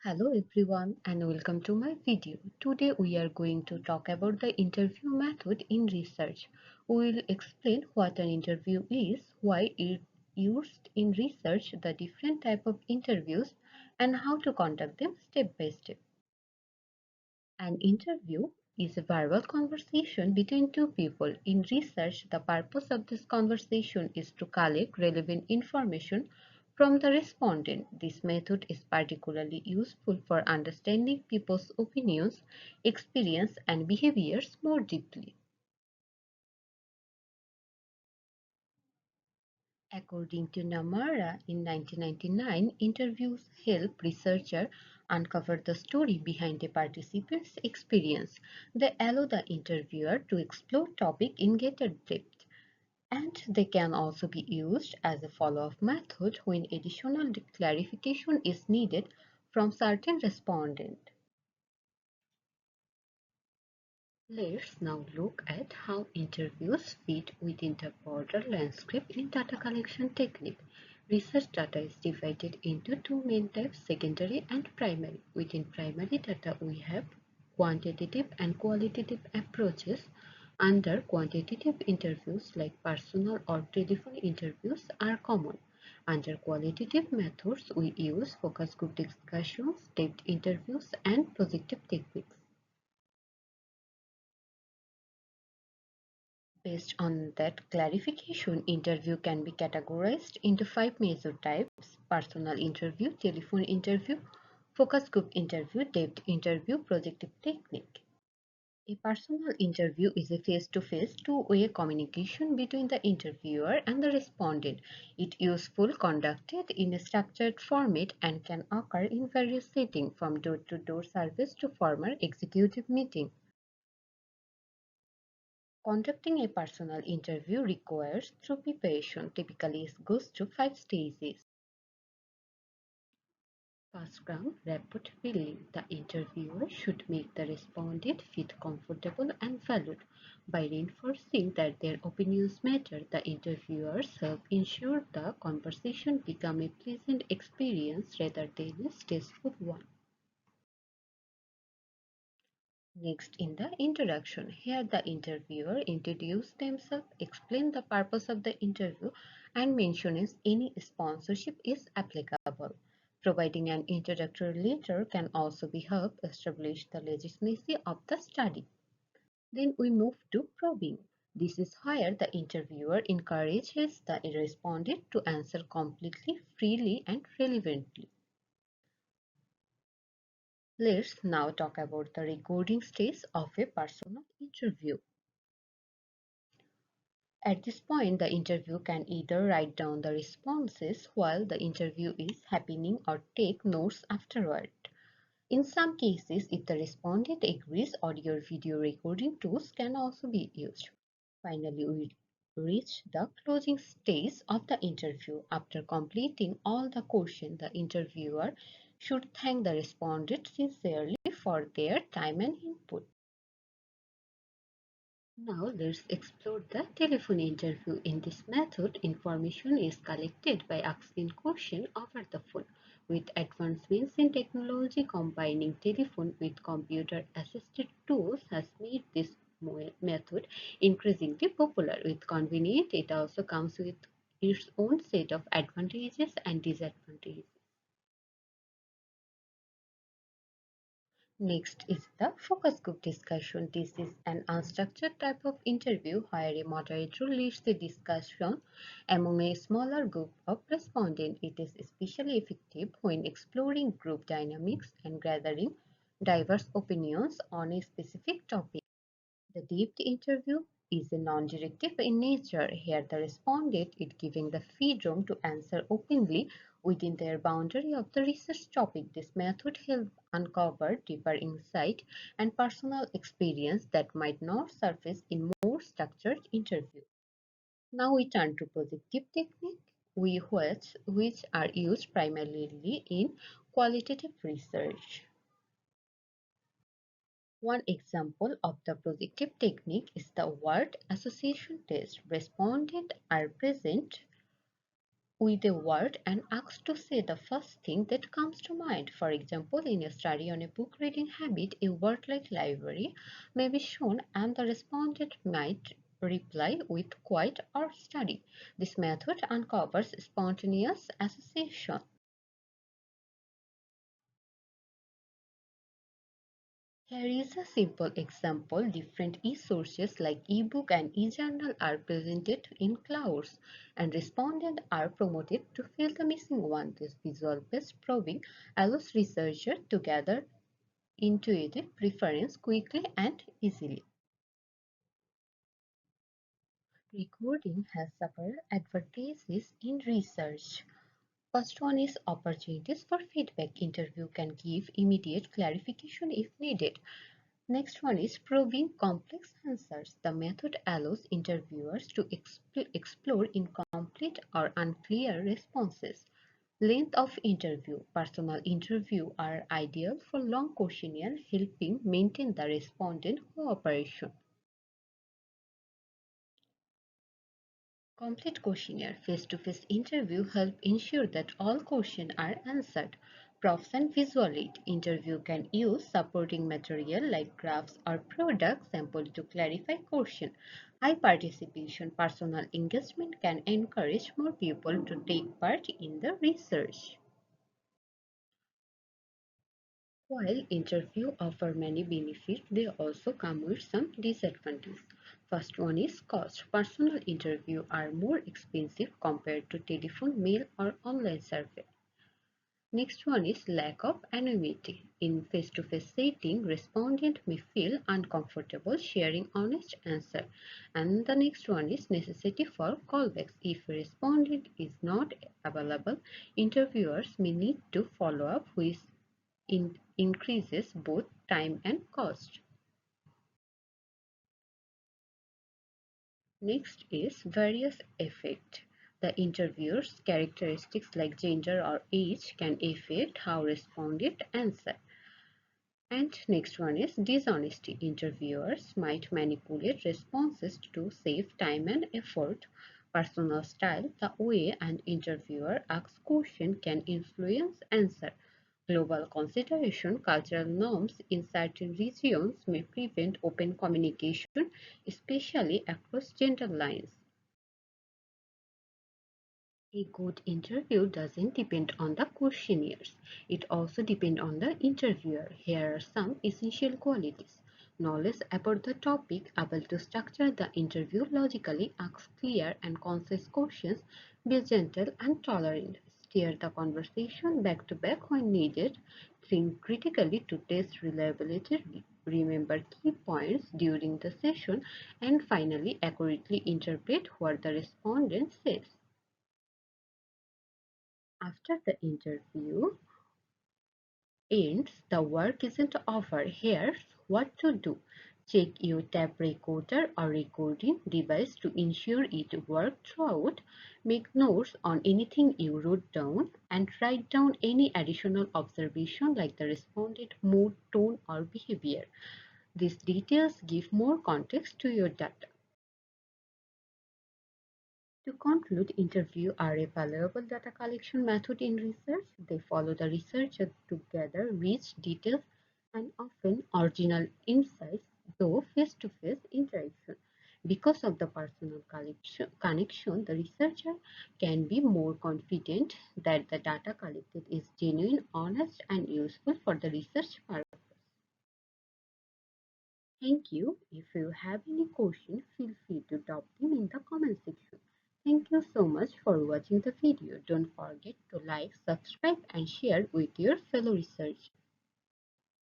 Hello everyone and welcome to my video. Today we are going to talk about the interview method in research. We will explain what an interview is, why it used in research, the different type of interviews and how to conduct them step by step. An interview is a verbal conversation between two people. In research, the purpose of this conversation is to collect relevant information from the respondent. This method is particularly useful for understanding people's opinions, experience, and behaviors more deeply. According to Namara in 1999, interviews help researchers uncover the story behind a participant's experience. They allow the interviewer to explore topic in greater depth, and they can also be used as a follow-up method when additional clarification is needed from certain respondent. Let's now look at how interviews fit within the broader landscape in data collection technique. Research data is divided into two main types, secondary and primary. Within primary data, we have quantitative and qualitative approaches. Under quantitative, interviews like personal or telephone interviews are common. Under qualitative methods, we use focus group discussions, depth interviews, and projective techniques. Based on that clarification, interview can be categorized into five major types: personal interview, telephone interview, focus group interview, depth interview, projective technique. A personal interview is a face-to-face, two-way communication between the interviewer and the respondent. It is useful, conducted in a structured format, and can occur in various settings, from door-to-door service to formal executive meeting. Conducting a personal interview requires thorough preparation. Typically, it goes through five stages. First round, rapport building. The interviewer should make the respondent feel comfortable and valued. By reinforcing that their opinions matter, the interviewers help ensure the conversation becomes a pleasant experience rather than a stressful one. Next, in the introduction, here the interviewer introduces themselves, explain the purpose of the interview, and mentions any sponsorship is applicable. Providing an introductory letter can also be help establish the legitimacy of the study. Then we move to probing. This is where the interviewer encourages the respondent to answer completely, freely, and relevantly. Let's now talk about the recording stage of a personal interview. At this point, the interview can either write down the responses while the interview is happening or take notes afterward. In some cases, if the respondent agrees, audio or video recording tools can also be used. Finally, we reach the closing stage of the interview. After completing all the questions, the interviewer should thank the respondent sincerely for their time and input. Now let's explore the telephone interview. In this method, information is collected by asking questions over the phone. With advancements in technology, combining telephone with computer-assisted tools has made this method increasingly popular. With convenience, it also comes with its own set of advantages and disadvantages. Next is the focus group discussion. This is an unstructured type of interview where a moderator leads the discussion among a smaller group of respondents. It is especially effective when exploring group dynamics and gathering diverse opinions on a specific topic. The depth interview is a non-directive in nature. Here the respondent is given the freedom to answer openly within their boundary of the research topic. This method helps uncover deeper insight and personal experience that might not surface in more structured interview. Now we turn to projective technique, which are used primarily in qualitative research. One example of the projective technique is the word association test. Respondents are present with a word and asked to say the first thing that comes to mind. For example, in a study on a book reading habit, a word like library may be shown and the respondent might reply with quiet or study. This method uncovers spontaneous association. Here is a simple example. Different e-sources like e-book and e-journal are presented in clouds, and respondents are promoted to fill the missing one. This visual-based probing allows researchers to gather intuitive preference quickly and easily. Recording has several advantages in research. First one is opportunities for feedback. Interview can give immediate clarification if needed. Next one is probing complex answers. The method allows interviewers to explore incomplete or unclear responses. Length of interview. Personal interview are ideal for long questionnaire, helping maintain the respondent cooperation. Complete questionnaire. Face-to-face interview help ensure that all questions are answered. Proofs and visual aid. Interview can use supporting material like graphs or product sample to clarify question. High participation. Personal engagement can encourage more people to take part in the research. While interview offer many benefits, they also come with some disadvantages. First one is cost. Personal interview are more expensive compared to telephone, mail or online survey. Next one is lack of anonymity. In face-to-face setting, respondent may feel uncomfortable sharing honest answer. And the next one is necessity for callbacks. If a respondent is not available, interviewers may need to follow up with increases both time and cost. Next is various effect. The interviewer's characteristics like gender or age can affect how respondent answer. And next one is dishonesty. Interviewers might manipulate responses to save time and effort. Personal style, the way an interviewer asks question can influence answer. Global consideration, cultural norms in certain regions may prevent open communication, especially across gender lines. A good interview doesn't depend on the questionnaires. It also depends on the interviewer. Here are some essential qualities. Knowledge about the topic, able to structure the interview logically, ask clear and concise questions, be gentle and tolerant, steer the conversation back to back when needed, think critically to test reliability, remember key points during the session, and finally accurately interpret what the respondent says. After the interview ends, the work isn't over. Here's what to do. Check your tape recorder or recording device to ensure it worked throughout. Make notes on anything you wrote down and write down any additional observation like the respondent mood, tone, or behavior. These details give more context to your data. To conclude, interviews are a valuable data collection method in research. They follow the researcher to gather rich details and often original insights through face-to-face interaction. Because of the personal connection, the researcher can be more confident that the data collected is genuine, honest, and useful for the research purpose. Thank you. If you have any question, feel free to drop them in the comment section. Thank you so much for watching the video. Don't forget to like, subscribe and share with your fellow researchers.